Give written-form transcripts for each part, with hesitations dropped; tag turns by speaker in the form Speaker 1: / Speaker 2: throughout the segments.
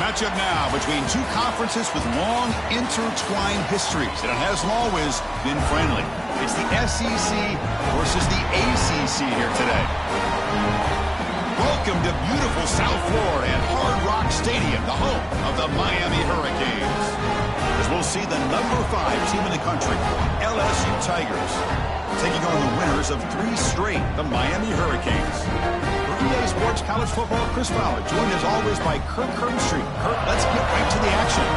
Speaker 1: Matchup now between two conferences with long intertwined histories, and it hasn't always been friendly. It's the SEC versus the ACC here today. Welcome to beautiful South Florida and Hard Rock Stadium, the home of the Miami Hurricanes. As we'll see the number 5 team in the country, LSU Tigers, taking on the winners of 3 straight, the Miami Hurricanes. EA Sports College Football, Chris Fowler, joined as always by Kirk Herbstreit. Kirk, let's get right to the action.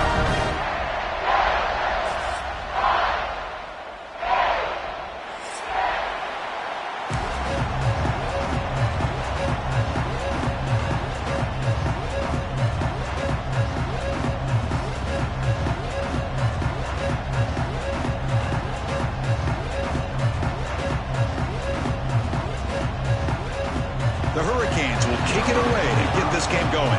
Speaker 1: The Hurricanes will kick it away to get this game going.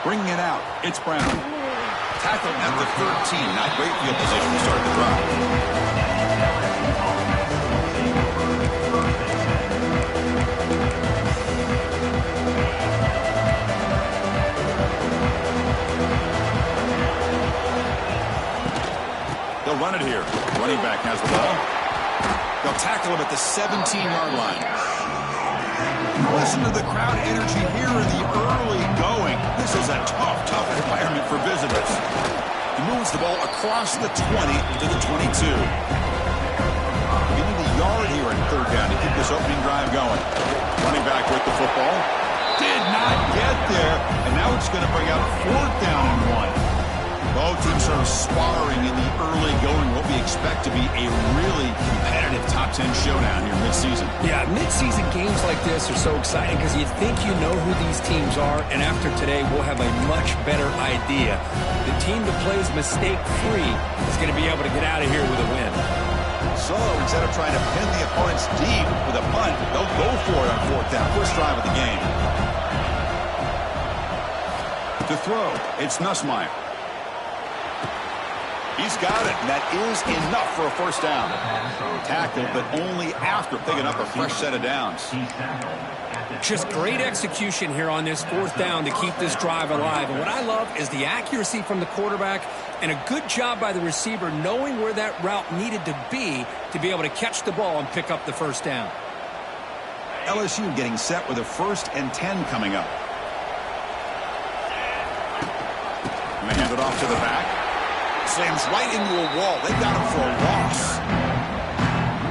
Speaker 1: Bringing it out, it's Brown. Tackled at the 13, not great field position to start the drive. They'll run it here. Running back has the ball. They'll tackle him at the 17-yard line. Listen to the crowd energy here in the early going. This is a tough environment for visitors. He moves the ball across the 20 to the 22. We need a yard here in 3rd down to keep this opening drive going. Running back with the football. Did not get there. And now it's going to bring out 4th down and 1. Both teams sort of sparring in the early going, what we expect to be a really competitive top 10 showdown here mid-season.
Speaker 2: Yeah, mid-season games like this are so exciting because you think you know who these teams are, and after today we'll have a much better idea. The team that plays mistake-free is going to be able to get out of here with a win.
Speaker 1: So instead of trying to pin the opponents deep with a punt, they'll go for it on 4th down. First drive of the game. To throw, it's Nussmeier. He's got it, and that is enough for a 1st down. Tackled, but only after picking up a fresh set of downs.
Speaker 2: Just great execution here on this 4th down to keep this drive alive. And what I love is the accuracy from the quarterback and a good job by the receiver knowing where that route needed to be able to catch the ball and pick up the 1st down.
Speaker 1: LSU getting set with a 1st and 10 coming up. And they hand it off to the back. Slams right into a wall. They got him for a loss.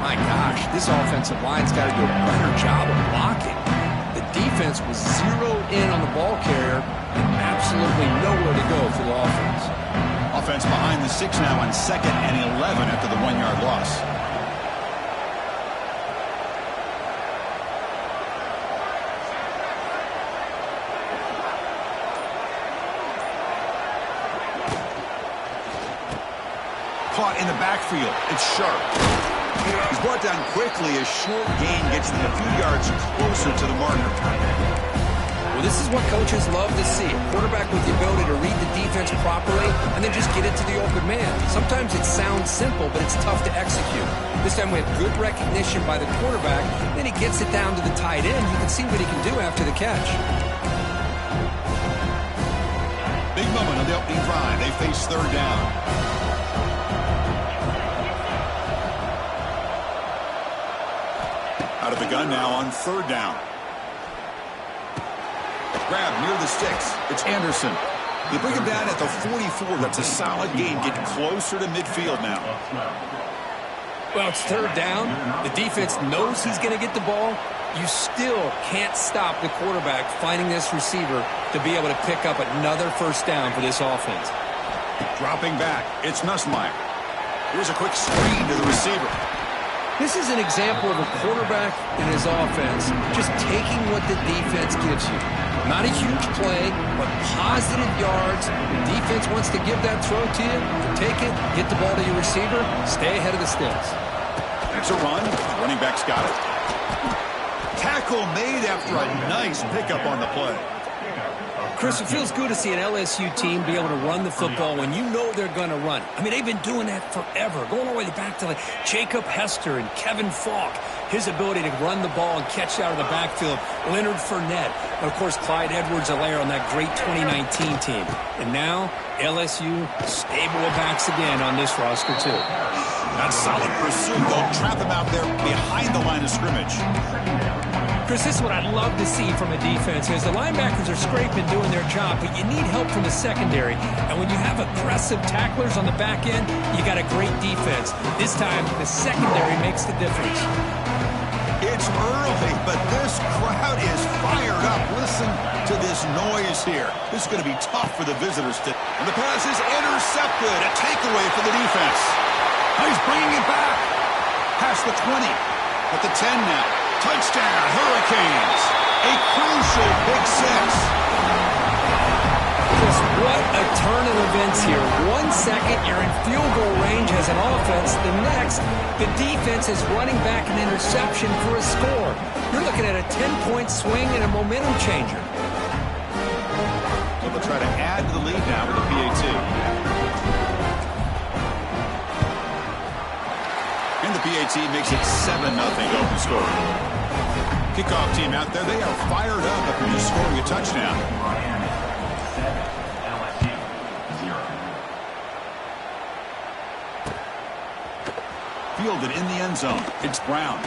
Speaker 2: My gosh, this offensive line's got to do a better job of blocking. The defense was zeroed in on the ball carrier and absolutely nowhere to go for the offense.
Speaker 1: Offense behind the 6 now on 2nd and 11 after the 1-yard loss. Caught in the backfield. It's Sharp. He's brought down quickly. A short gain gets them a few yards closer to the marker.
Speaker 2: Well, this is what coaches love to see. A quarterback with the ability to read the defense properly and then just get it to the open man. Sometimes it sounds simple, but it's tough to execute. This time we have good recognition by the quarterback. Then he gets it down to the tight end. You can see what he can do after the catch.
Speaker 1: Big moment on the opening drive. They face 3rd down. Out of the gun now on 3rd down. Grab near the sticks. It's Anderson. They bring him down at the 44. That's a solid gain. Getting closer to midfield now.
Speaker 2: Well, it's 3rd down. The defense knows he's going to get the ball. You still can't stop the quarterback finding this receiver to be able to pick up another 1st down for this offense.
Speaker 1: Dropping back. It's Nussmeier. Here's a quick screen to the receiver.
Speaker 2: This is an example of a quarterback and his offense just taking what the defense gives you. Not a huge play, but positive yards. The defense wants to give that throw to you. Take it, get the ball to your receiver, stay ahead of the sticks.
Speaker 1: That's a run. Running back's got it. Tackle made after a nice pickup on the play.
Speaker 2: Chris, it feels good to see an LSU team be able to run the football when you know they're going to run. I mean, they've been doing that forever, going all the way back to like Jacob Hester and Kevin Falk. His ability to run the ball and catch out of the backfield, Leonard Fournette, and of course Clyde Edwards-Helaire on that great 2019 team. And now LSU stable of backs again on this roster too.
Speaker 1: That's solid pursuit. They'll trap him out there behind the line of scrimmage.
Speaker 2: Chris, this is what I'd love to see from a defense is the linebackers are scraping, doing their job, but you need help from the secondary. And when you have aggressive tacklers on the back end, you got a great defense. This time, the secondary makes the difference.
Speaker 1: It's early, but this crowd is fired up. Listen to this noise here. This is going to be tough for the visitors to... And the pass is intercepted. A takeaway for the defense. He's bringing it back. Past the 20. At the 10 now. Touchdown, Hurricanes. A crucial Big Six.
Speaker 2: Chris, what a turn of events here. 1 second, you're in field goal range as an offense. The next, the defense is running back an interception for a score. You're looking at a 10-point swing and a momentum changer.
Speaker 1: So they'll try to add to the lead now with the PAT. And the PAT makes it 7-0 open score. Kickoff team out there, they are fired up after just scoring a touchdown. Fielded in the end zone. It's Brown.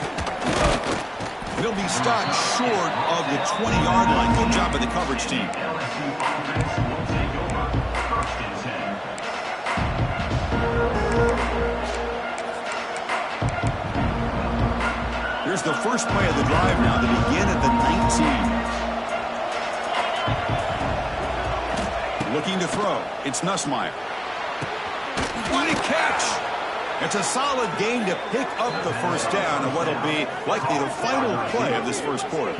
Speaker 1: He'll be stopped short of the 20-yard line. Good job by the coverage team. Here's the first play of the drive now to begin at the 19. Looking to throw. It's Nussmeier. What a catch! It's a solid gain to pick up the first down and what'll be likely the final play of this first quarter.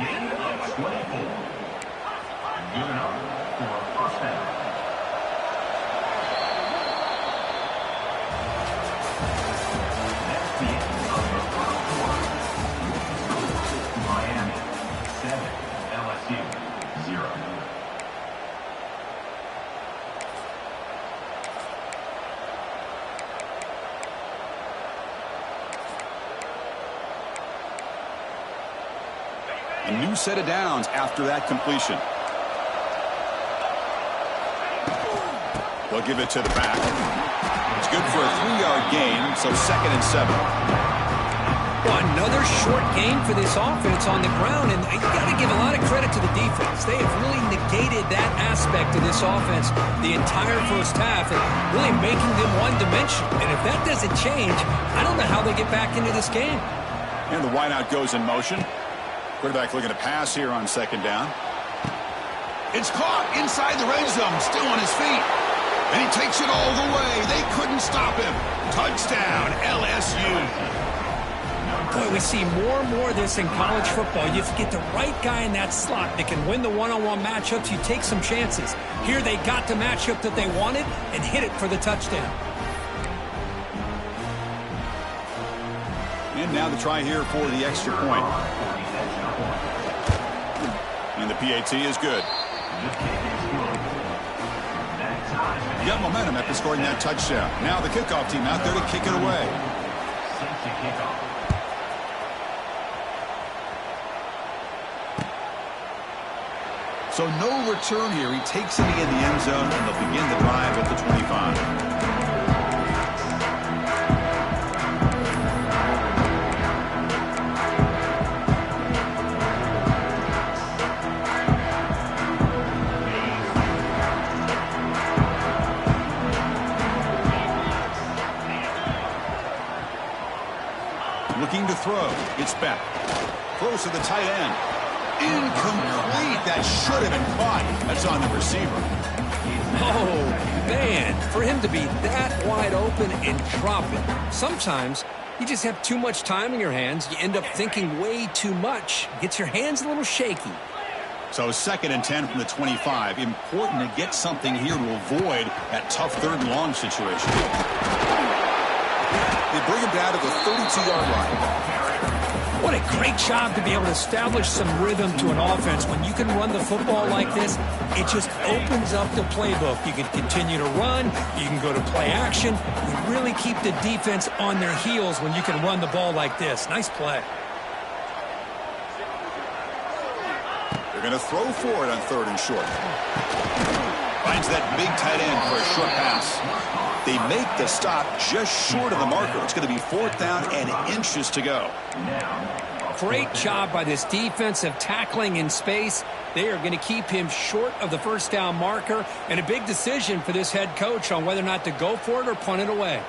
Speaker 1: A new set of downs after that completion. They'll give it to the back. It's good for a 3-yard gain, so 2nd and 7.
Speaker 2: Well, another short game for this offense on the ground, and you got to give a lot of credit to the defense. They have really negated that aspect of this offense the entire first half, and really making them one-dimensional. And if that doesn't change, I don't know how they get back into this game.
Speaker 1: And the wideout goes in motion. Quarterback looking to pass here on 2nd down. It's caught inside the red zone, still on his feet. And he takes it all the way. They couldn't stop him. Touchdown, LSU.
Speaker 2: Boy, we see more and more of this in college football. You get the right guy in that slot that can win the one-on-one matchups. You take some chances. Here they got the matchup that they wanted and hit it for the touchdown.
Speaker 1: And now the try here for the extra point. And the PAT is good. You got momentum after scoring that touchdown. Now the kickoff team out there to kick it away. So no return here. He takes it in the end zone, and they'll begin the drive at the 25. Looking to throw. It's back. Throws to the tight end. Incomplete. That should have been caught. That's on the receiver.
Speaker 2: Oh, man. For him to be that wide open and drop it. Sometimes you just have too much time in your hands. You end up thinking way too much. Gets your hands a little shaky.
Speaker 1: So 2nd and 10 from the 25. Important to get something here to avoid that tough 3rd and long situation. They bring him down to the 32-yard line.
Speaker 3: What a great job to be able to establish some rhythm to an offense. When you can run the football like this, it just opens up the playbook. You can continue to run. You can go to play action. You really keep the defense on their heels when you can run the ball like this. Nice play.
Speaker 1: They're going to throw for it on 3rd and short. Finds that big tight end for a short pass. They make the stop just short of the marker. It's going to be 4th down and inches to go.
Speaker 3: Great job by this defensive tackling in space. They are going to keep him short of the 1st down marker, and a big decision for this head coach on whether or not to go for it or punt it away.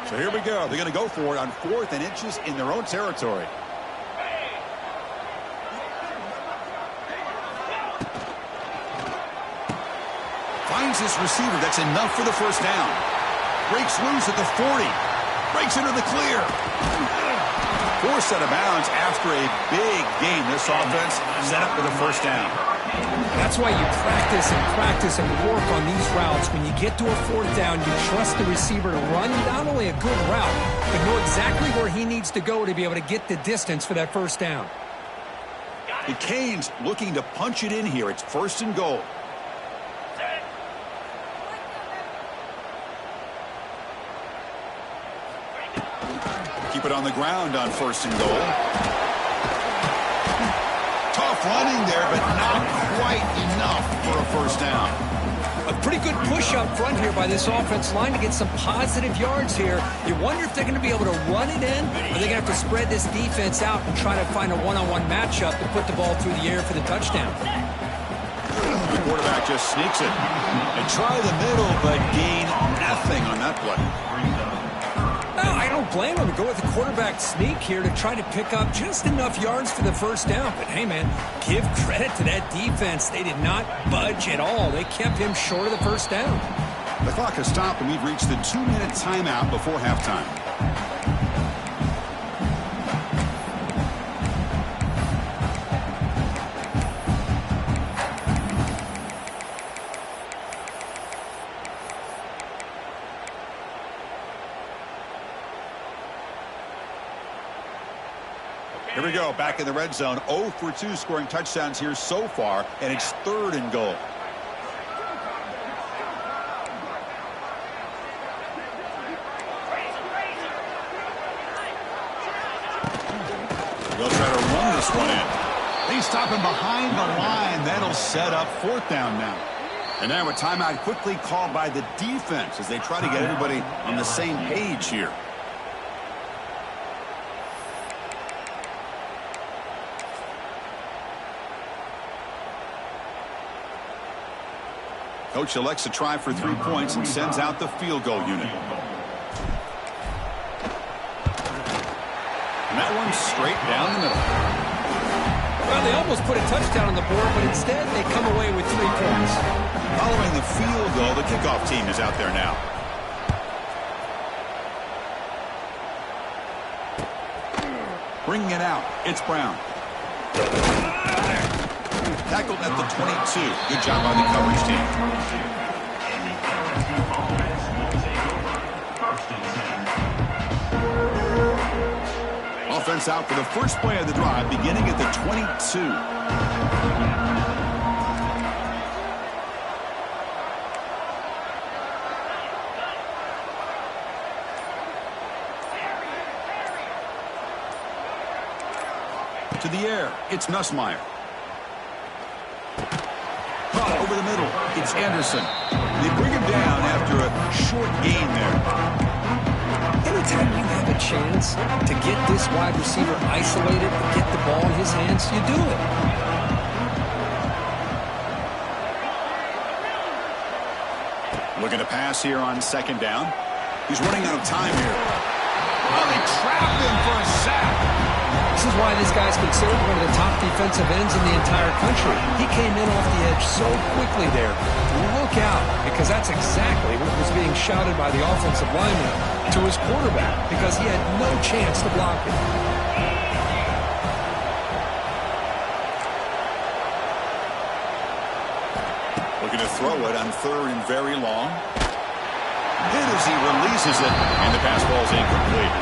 Speaker 1: So here we go. They're going to go for it on 4th and inches in their own territory. Finds this receiver. That's enough for the 1st down. Breaks loose at the 40. Breaks into the clear. Forced out of bounds after a big gain. This offense set up for the 1st down.
Speaker 3: That's why you practice and work on these routes. When you get to a 4th down, you trust the receiver to run not only a good route, but know exactly where he needs to go to be able to get the distance for that 1st down.
Speaker 1: The Canes looking to punch it in here. It's 1st and goal. Keep it on the ground on 1st and goal. Tough running there, but not quite enough for a 1st down.
Speaker 3: A pretty good push up front here by this offense line to get some positive yards here. You wonder if they're going to be able to run it in, or they're going to have to spread this defense out and try to find a one-on-one matchup to put the ball through the air for the touchdown.
Speaker 1: The quarterback just sneaks it. They try the middle, but gain nothing on that play.
Speaker 3: I don't blame him to go with the quarterback sneak here to try to pick up just enough yards for the 1st down. But, hey, man, give credit to that defense. They did not budge at all. They kept him short of the 1st down.
Speaker 1: The clock has stopped, and we've reached the 2-minute timeout before halftime. Here we go, back in the red zone. 0 for 2 scoring touchdowns here so far, and it's 3rd and goal. They'll try to run this one in. They stop him behind the line. That'll set up 4th down now. And now a timeout quickly called by the defense as they try to get everybody on the same page here. Coach elects to try for 3 points and sends out the field goal unit. And that one's straight down the middle.
Speaker 3: Well, they almost put a touchdown on the board, but instead they come away with 3 points.
Speaker 1: Following the field goal, the kickoff team is out there now. Bringing it out, it's Brown. Tackled at the 22. Good job by the coverage team. Offense out for the first play of the drive, beginning at the 22. To the air, it's Nussmeier. Caught over the middle, it's Anderson. They bring him down after a short gain there.
Speaker 3: Anytime you have a chance to get this wide receiver isolated and get the ball in his hands, you do it.
Speaker 1: Looking to pass here on 2nd down. He's running out of time here. Oh, they trapped him for a sack.
Speaker 3: This is why this guy's considered one of the top defensive ends in the entire country. He came in off the edge so quickly there. Look out, because that's exactly what was being shouted by the offensive lineman to his quarterback, because he had no chance to block it.
Speaker 1: Looking to throw it on 3rd and very long. Hit as he releases it, and the pass ball is incomplete.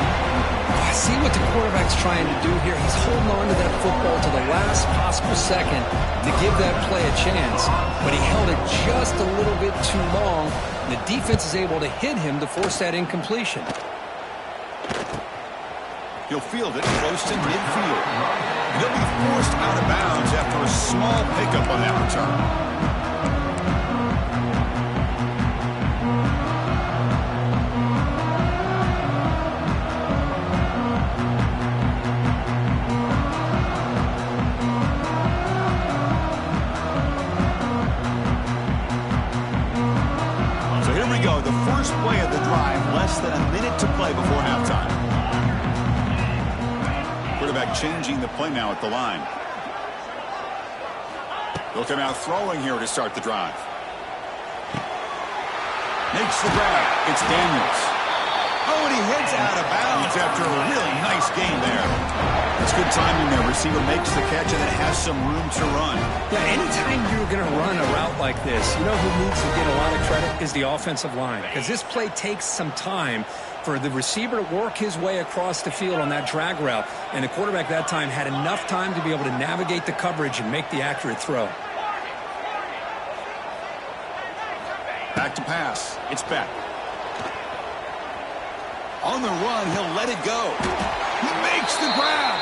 Speaker 2: See what the quarterback's trying to do here. He's holding on to that football to the last possible second to give that play a chance, but he held it just a little bit too long. The defense is able to hit him to force that incompletion.
Speaker 1: He'll field it close to midfield. He'll be forced out of bounds after a small pickup on that return. The first play of the drive, less than a minute to play before halftime. Quarterback changing the play now at the line. He'll come out throwing here to start the drive. Makes the grab. It's Daniels. Oh, and he heads out of bounds after a really nice game there. It's good timing there. Receiver makes the catch and then has some room to run.
Speaker 3: Yeah, anytime you're going to run a route like this, you know who needs to get a lot of credit is the offensive line. Because this play takes some time for the receiver to work his way across the field on that drag route. And the quarterback that time had enough time to be able to navigate the coverage and make the accurate throw.
Speaker 1: Back to pass. It's Beck. On the run, he'll let it go. He makes the grab.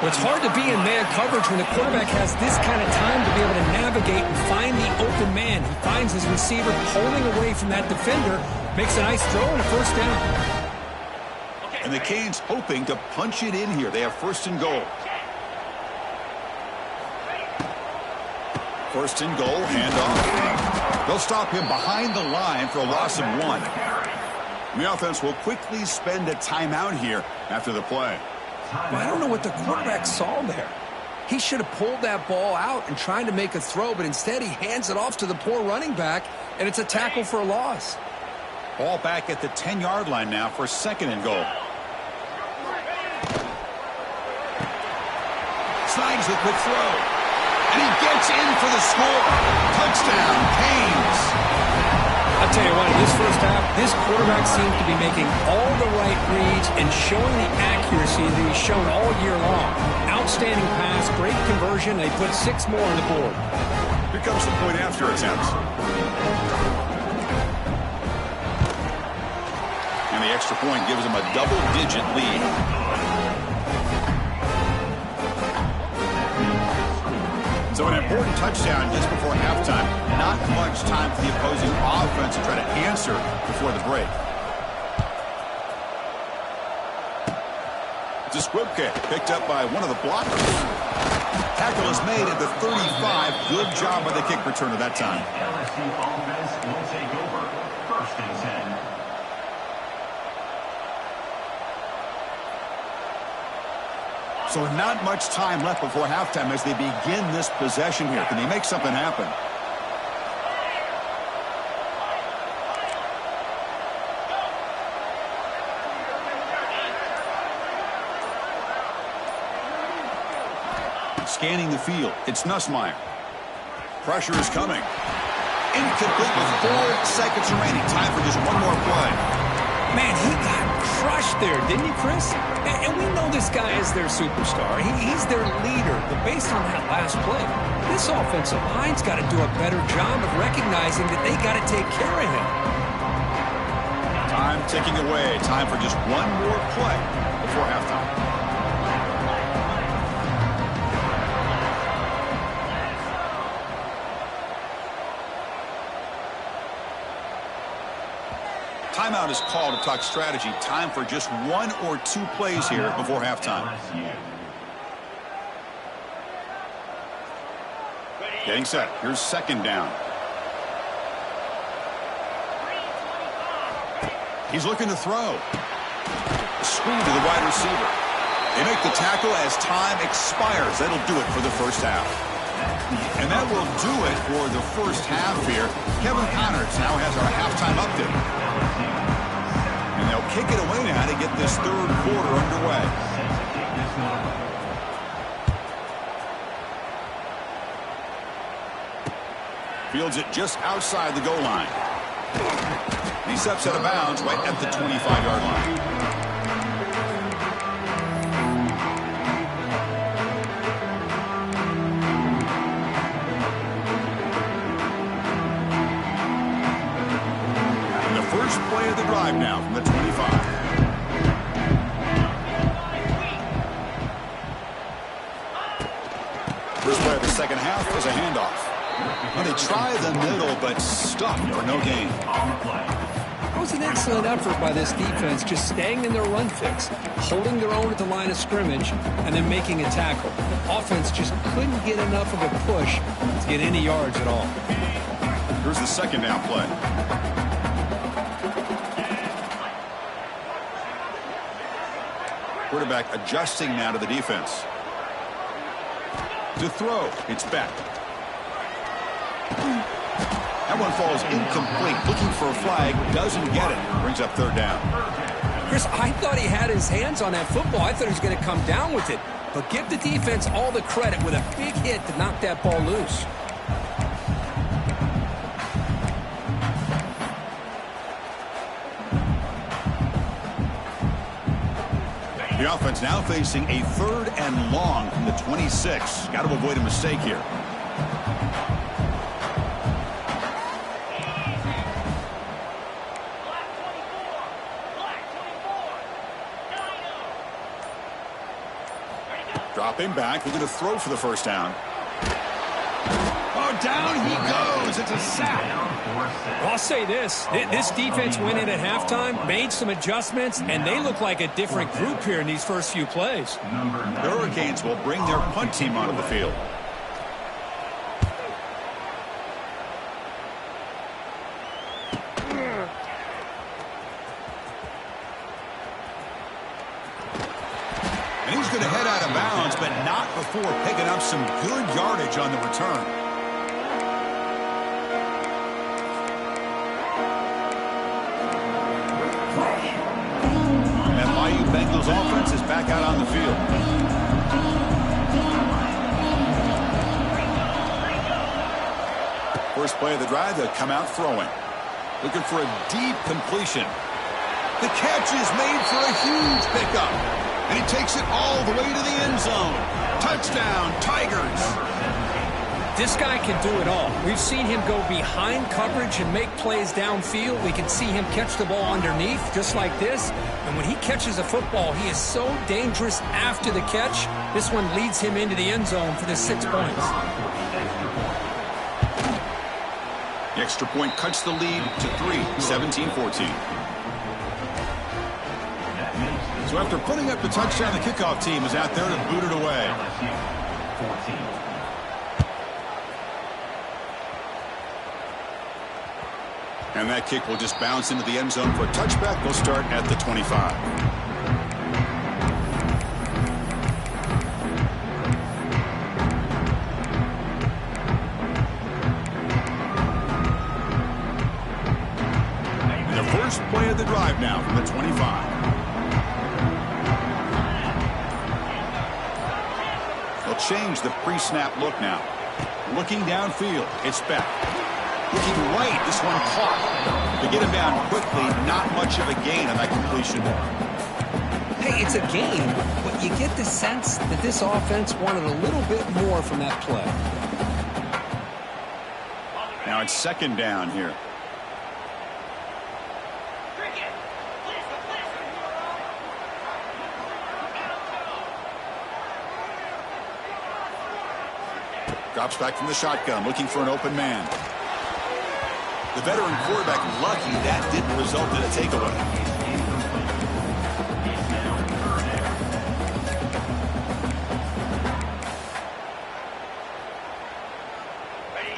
Speaker 3: Well, it's hard to be in man coverage when the quarterback has this kind of time to be able to navigate and find the open man. He finds his receiver holding away from that defender, makes a nice throw and a first down.
Speaker 1: And the Canes hoping to punch it in here. They have first and goal. First and goal, handoff. They'll stop him behind the line for a loss of 1. The offense will quickly spend a timeout here after the play.
Speaker 2: Well, I don't know what the quarterback saw there. He should have pulled that ball out and tried to make a throw, but instead he hands it off to the poor running back, and it's a tackle for a loss.
Speaker 1: Ball back at the 10-yard line now for second and goal. Slides the quick throw. And he gets in for the score. Touchdown, Canes.
Speaker 3: I'll tell you what, in this first half, this quarterback seems to be making all the right reads and showing the accuracy that he's shown all year long. Outstanding pass, great conversion. They put 6 more on the board.
Speaker 1: Here comes the point after attempt. And the extra point gives them a double-digit lead. So an important touchdown just before halftime. Not much time for the opposing offense to try to answer before the break. It's a squib kick picked up by one of the blockers. Tackle is made at the 35. Good job by the kick returner that time.
Speaker 4: LSU offense will take over. First and 10.
Speaker 1: So not much time left before halftime as they begin this possession here. Can they make something happen? Scanning the field. It's Nussmeier. Pressure is coming. Incomplete with 4 seconds remaining. Time for just one more play.
Speaker 3: Man, he got crushed there, didn't he, Chris? And we know this guy is their superstar. He's their leader. But based on that last play, this offensive line's got to do a better job of recognizing that they got to take care of him.
Speaker 1: Time ticking away. Time for just one more play before halftime. Timeout is called to talk strategy. Time for just 1 or 2 plays here before halftime. Getting set. Here's second down. He's looking to throw. Screen to the wide receiver. They make the tackle as time expires. That'll do it for the first half. And that will do it for the first half here. Kevin Connors now has our halftime update. And they'll kick it away now to get this third quarter underway. Fields it just outside the goal line. He steps out of bounds right at the 25-yard line. And the first play of the drive now from the 25. First play of the second half is a handoff. Well, they try the middle, but stuck for no gain.
Speaker 3: It was an excellent effort by this defense, just staying in their run fix, holding their own at the line of scrimmage, and then making a tackle. The offense just couldn't get enough of a push to get any yards at all.
Speaker 1: Here's the second down play. Quarterback adjusting now to the defense. To throw, it's back. That one falls incomplete. Looking for a flag, doesn't get it. Brings up third down.
Speaker 3: Chris, I thought he had his hands on that football. I thought he was going to come down with it. But give the defense all the credit with a big hit to knock that ball loose.
Speaker 1: The offense now facing a 3rd and long from the 26. Got to avoid a mistake here. Dropping back, we're going to throw for the first down. Oh, down he goes. It's a sack.
Speaker 3: Well, I'll say this. This defense went in at halftime, made some adjustments, and they look like a different group here in these first few plays.
Speaker 1: The Hurricanes will bring their punt team onto the field. And he's going to head out of bounds, but not before picking up some good yardage on the return. And Bayou Bengals offense is back out on the field. First play of the drive, they'll come out throwing. Looking for a deep completion. The catch is made for a huge pickup. And he takes it all the way to the end zone. Touchdown, Tigers.
Speaker 3: This guy can do it all. We've seen him go behind coverage and make plays downfield. We can see him catch the ball underneath, just like this. And when he catches a football, he is so dangerous after the catch. This one leads him into the end zone for the 6 points.
Speaker 1: The extra point cuts the lead to 3, 17-14. So after putting up the touchdown, the kickoff team is out there to boot it away. And that kick will just bounce into the end zone for a touchback. We'll start at the 25. And the first play of the drive now from the 25. They'll change the pre-snap look now. Looking downfield, it's back. Looking right, this one caught. To get him down quickly, not much of a gain on that completion.
Speaker 3: Hey, it's a gain, but you get the sense that this offense wanted a little bit more from that play.
Speaker 1: Now it's second down here. Drops back from the shotgun, looking for an open man. The veteran quarterback lucky that didn't result in a takeaway.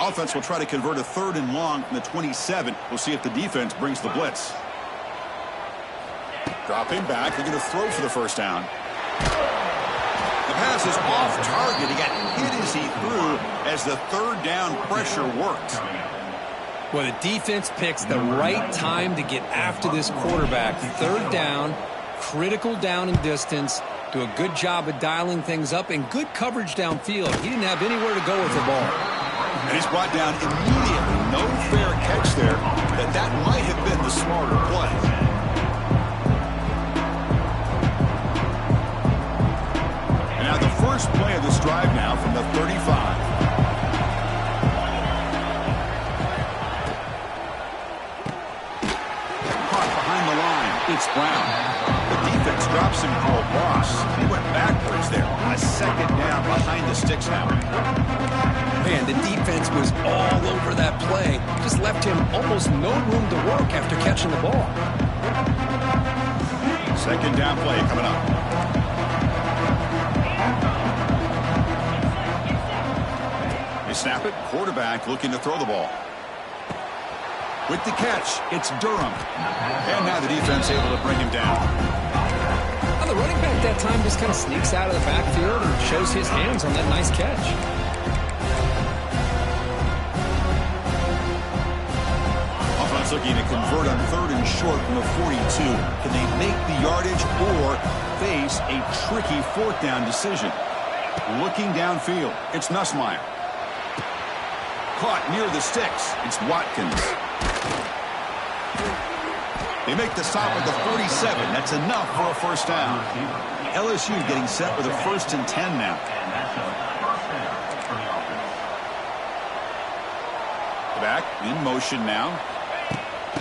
Speaker 1: Offense will try to convert a 3rd and long from the 27. We'll see if the defense brings the blitz. Dropping back, they're going to throw for the first down. The pass is off target. He got hit as he threw as the 3rd down pressure worked.
Speaker 3: Well, the defense picks the right time to get after this quarterback. 3rd down, critical down and distance. Do a good job of dialing things up and good coverage downfield. He didn't have anywhere to go with the ball.
Speaker 1: And he's brought down immediately. no fair catch there, that might have been the smarter play. And now the first play of this drive now from the 35. It's Brown. The defense drops him for a loss. He went backwards there. A second down behind the sticks now.
Speaker 2: Man, the defense was all over that play. Just left him almost no room to work after catching the ball.
Speaker 1: Second down play coming up. They snap it. Quarterback looking to throw the ball. With the catch, it's Durham. And now the defense able to bring him down.
Speaker 2: Well, the running back that time just kind of sneaks out of the backfield and shows his hands on that nice catch.
Speaker 1: Offense looking to convert on 3rd and short from the 42. Can they make the yardage or face a tricky 4th down decision? Looking downfield, it's Nussmeier. Caught near the sticks, it's Watkins. They make the stop at the 47. That's enough for a first down. LSU getting set with a 1st and 10 now. Back in motion now.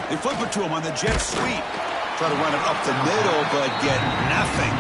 Speaker 1: They flip it to him on the jet sweep. Try to run it up the middle, but get nothing.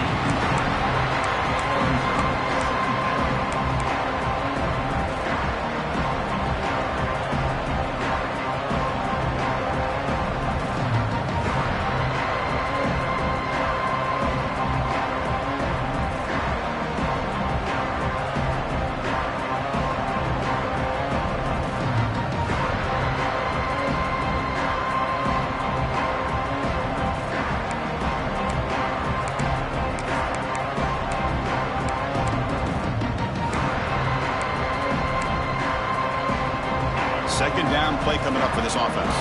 Speaker 1: Second down play coming up for this offense.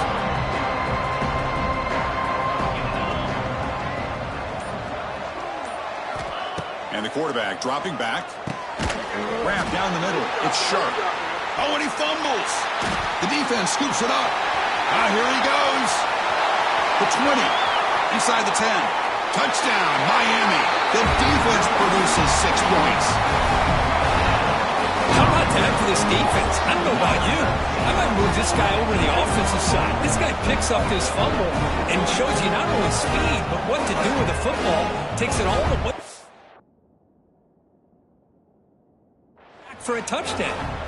Speaker 1: And the quarterback dropping back. Wrap down the middle. It's Sharp. Oh, and he fumbles. The defense scoops it up. Here he goes. The 20. Inside the 10. Touchdown, Miami. The defense produces 6 points.
Speaker 3: How about that for this defense? I don't know about you. I might move this guy over to the offensive side. This guy picks up this fumble and shows you not only speed, but what to do with the football. Takes it all the way back for a touchdown.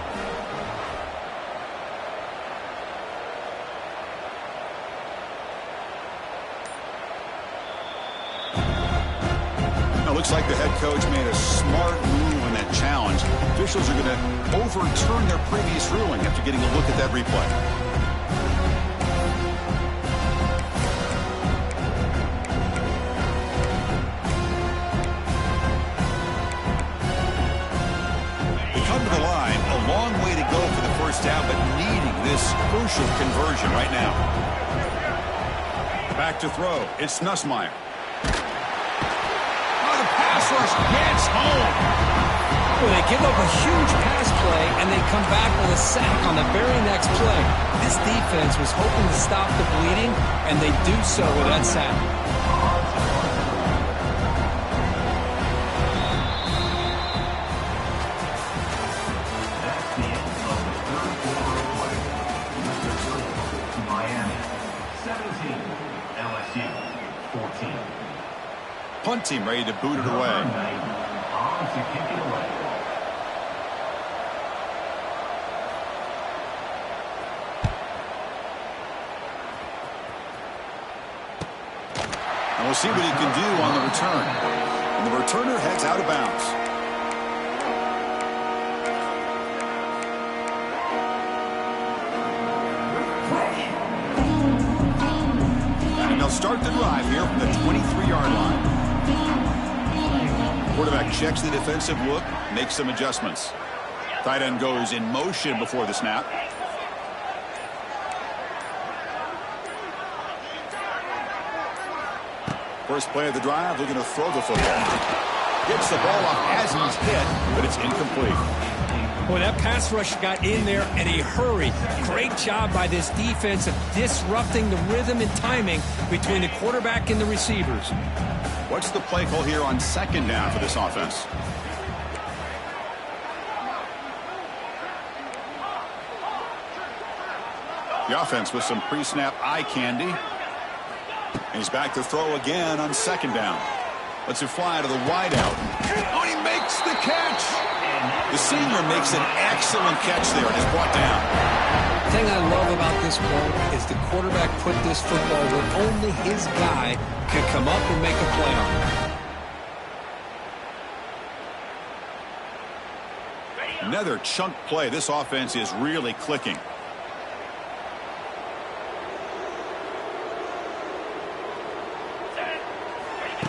Speaker 1: Looks like the head coach made a smart move in that challenge. Officials are going to overturn their previous ruling after getting a look at that replay. They come to the line, a long way to go for the first down, but needing this crucial conversion right now. Back to throw. It's Nussmeier. Rush gets home.
Speaker 3: Well, they give up a huge pass play, and they come back with a sack on the very next play. This defense was hoping to stop the bleeding, and they do so with that sack.
Speaker 4: That's the end of the third quarter play. Miami 17, LSU 14.
Speaker 1: Punt team ready to boot it away.
Speaker 4: On to kick it away.
Speaker 1: And we'll see what he can do on the return. And the returner heads out of bounds. And they'll start the drive here from the 23-yard line. Quarterback checks the defensive look, makes some adjustments. Tight end goes in motion before the snap. First play of the drive, looking to throw the football. Gets the ball off as he's hit, but it's incomplete.
Speaker 3: Well, that pass rush got in there in a hurry. Great job by this defense of disrupting the rhythm and timing between the quarterback and the receivers.
Speaker 1: What's the play call here on second down for this offense? The offense with some pre-snap eye candy. He's back to throw again on second down. Lets it fly to the wideout. Oh, he makes the catch. The senior makes an excellent catch there and is brought down.
Speaker 2: The thing I love about this play is the quarterback put this football where only his guy could come up and make a play on it.
Speaker 1: Another chunk play. This offense is really clicking.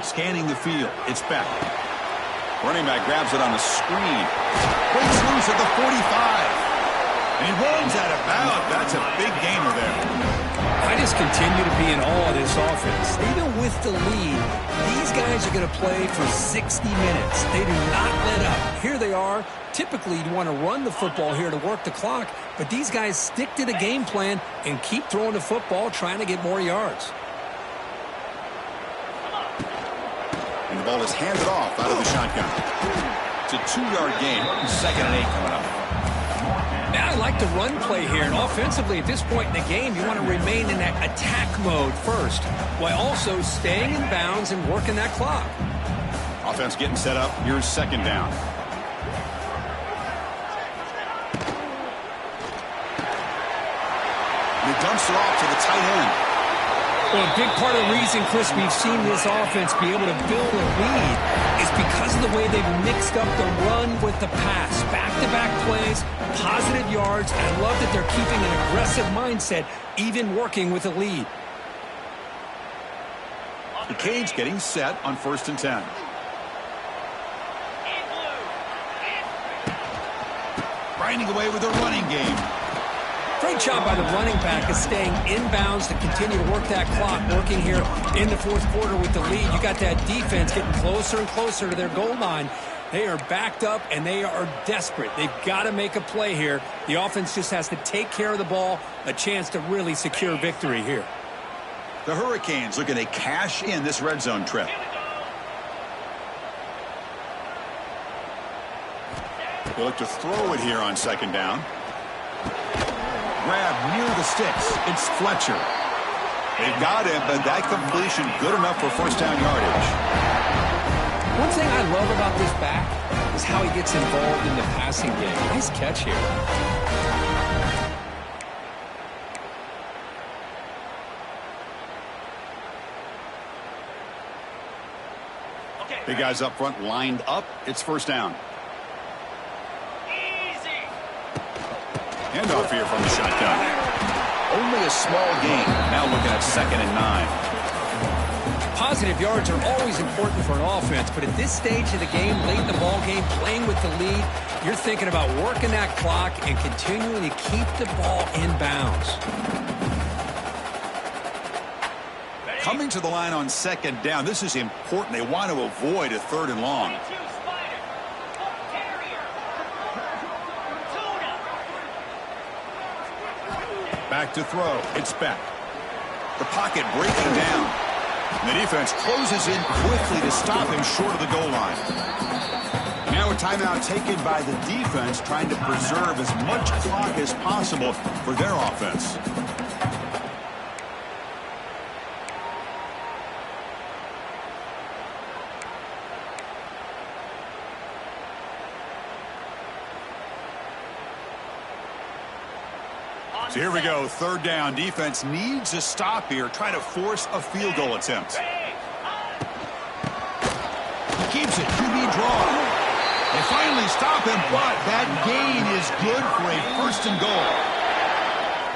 Speaker 1: Scanning the field. It's back. Running back grabs it on the screen. Breaks loose at the 45. And he runs out of bounds. That's a big gainer there.
Speaker 3: I just continue to be in awe of this offense. Even with the lead, these guys are going to play for 60 minutes. They do not let up. Here they are. Typically, you want to run the football here to work the clock, but these guys stick to the game plan and keep throwing the football, trying to get more yards.
Speaker 1: And the ball is handed off out of the shotgun. It's a 2-yard gain. 2nd and 8 coming up.
Speaker 3: Now I like the run play here, and offensively at this point in the game, you want to remain in that attack mode first, while also staying in bounds and working that clock.
Speaker 1: Offense getting set up. Here's second down. He dumps it off to the tight end.
Speaker 3: Well, a big part of the reason, Chris, we've seen this offense be able to build a lead is because of the way they've mixed up the run with the pass. Back-to-back plays, positive yards. I love that they're keeping an aggressive mindset, even working with a lead.
Speaker 1: The Canes getting set on 1st and 10. Grinding away with a running game.
Speaker 3: Great job by the running back of staying inbounds to continue to work that clock, working here in the 4th quarter with the lead. You got that defense getting closer and closer to their goal line. They are backed up, and they are desperate. They've got to make a play here. The offense just has to take care of the ball, a chance to really secure victory here.
Speaker 1: The Hurricanes looking to cash in this red zone trip. They look to throw it here on second down. Grab near the sticks. It's Fletcher. They've got him, but that completion good enough for first down yardage.
Speaker 3: One thing I love about this back is how he gets involved in the passing game. Nice catch here.
Speaker 1: Big guys up front lined up. It's first down. Handoff here from the shotgun. Only a small gain. Now looking at 2nd and 9.
Speaker 3: Positive yards are always important for an offense, but at this stage of the game, late in the ball game, playing with the lead, you're thinking about working that clock and continuing to keep the ball in bounds.
Speaker 1: Coming to the line on second down. This is important. They want to avoid a 3rd and long. Back to throw. It's back. The pocket breaking down. And the defense closes in quickly to stop him short of the goal line. Now a timeout taken by the defense, trying to preserve as much clock as possible for their offense. So here we go, 3rd down. Defense needs a stop here, trying to force a field goal attempt. He keeps it, QB draw. They finally stop him, but that gain is good for a 1st and goal.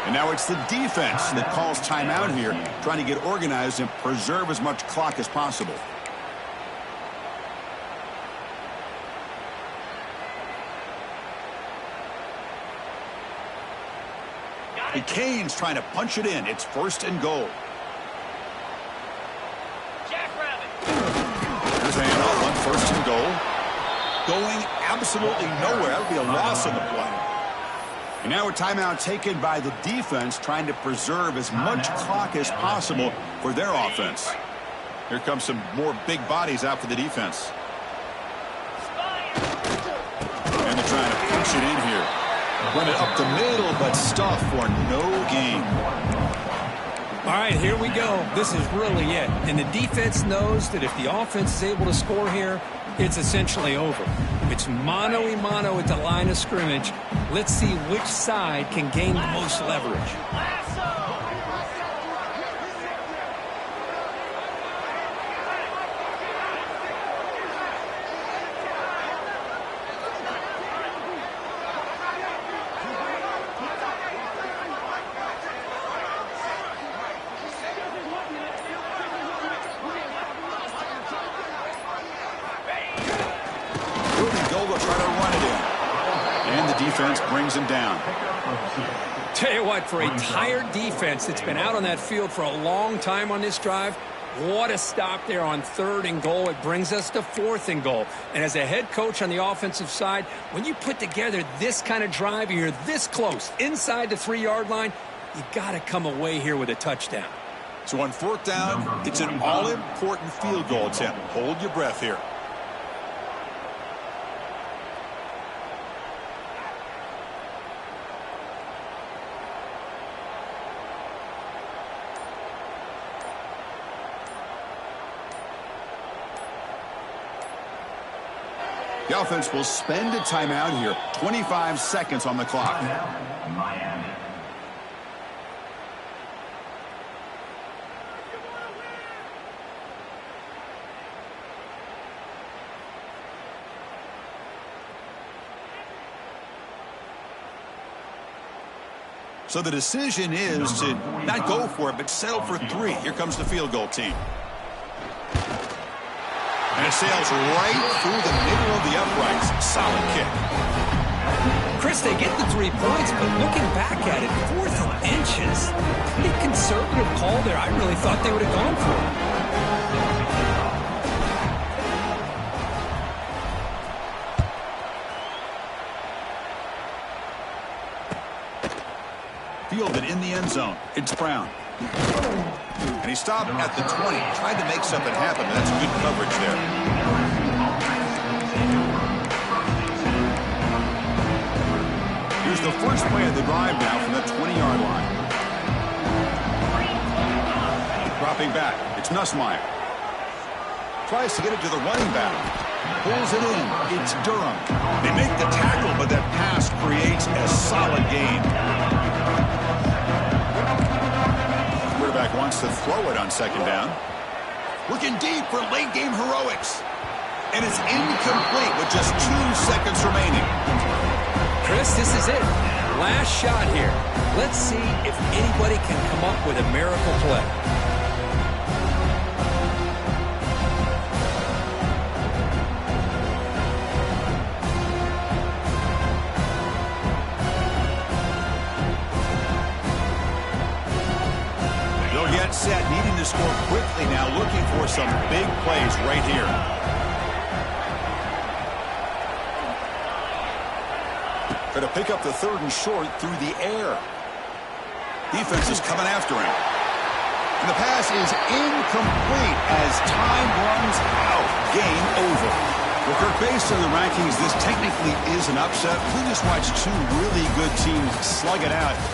Speaker 1: And now it's the defense that calls timeout here, trying to get organized and preserve as much clock as possible. The Canes trying to punch it in. It's 1st and goal. Here's a handoff on 1st and goal. Going absolutely nowhere. That would be a loss on the play. And now a timeout taken by the defense, trying to preserve as much clock as possible for their offense. Here comes some more big bodies out for the defense. And they're trying to push it in here. Run it up the middle, but stuff for no gain.
Speaker 3: All right, here we go. This is really it. And the defense knows that if the offense is able to score here, it's essentially over. It's mano-a-mano at the line of scrimmage. Let's see which side can gain the most leverage.
Speaker 1: Defense brings him down.
Speaker 3: Tell you what, for a tired defense that's been out on that field for a long time on this drive, what a stop there on 3rd and goal. It brings us to 4th and goal. And as a head coach on the offensive side, when you put together this kind of drive and you're this close inside the 3-yard line, you got to come away here with a touchdown.
Speaker 1: So on 4th down, it's an all-important field goal attempt. Hold your breath here. The offense will spend a timeout here. 25 seconds on the clock.
Speaker 4: Miami.
Speaker 1: So the decision is to not go for it, but settle for 3. Here comes the field goal team. And it sails right through the middle of the uprights. Solid kick.
Speaker 3: Chris, they get the 3 points, but looking back at it, 4th and inches, pretty conservative call there. I really thought they would have gone for
Speaker 1: it. Fielded in the end zone. It's Brown. And he stopped at the 20. Tried to make something happen, but that's good coverage there. Here's the first play of the drive now from the 20-yard line. Dropping back. It's Nussmeier. Tries to get it to the running back. Pulls it in. It's Durham. They make the tackle, but that pass creates a solid gain. Wants to throw it on 2nd down. Looking deep for late game heroics. And it's incomplete with just 2 seconds remaining.
Speaker 3: Chris, this is it. Last shot here. Let's see if anybody can come up with a miracle play.
Speaker 1: Set, needing to score quickly now, looking for some big plays right here. Going to pick up the 3rd and short through the air. Defense is coming after him. And the pass is incomplete as time runs out. Game over. Well, Kirk, based on the rankings, this technically is an upset. We just watched 2 really good teams slug it out.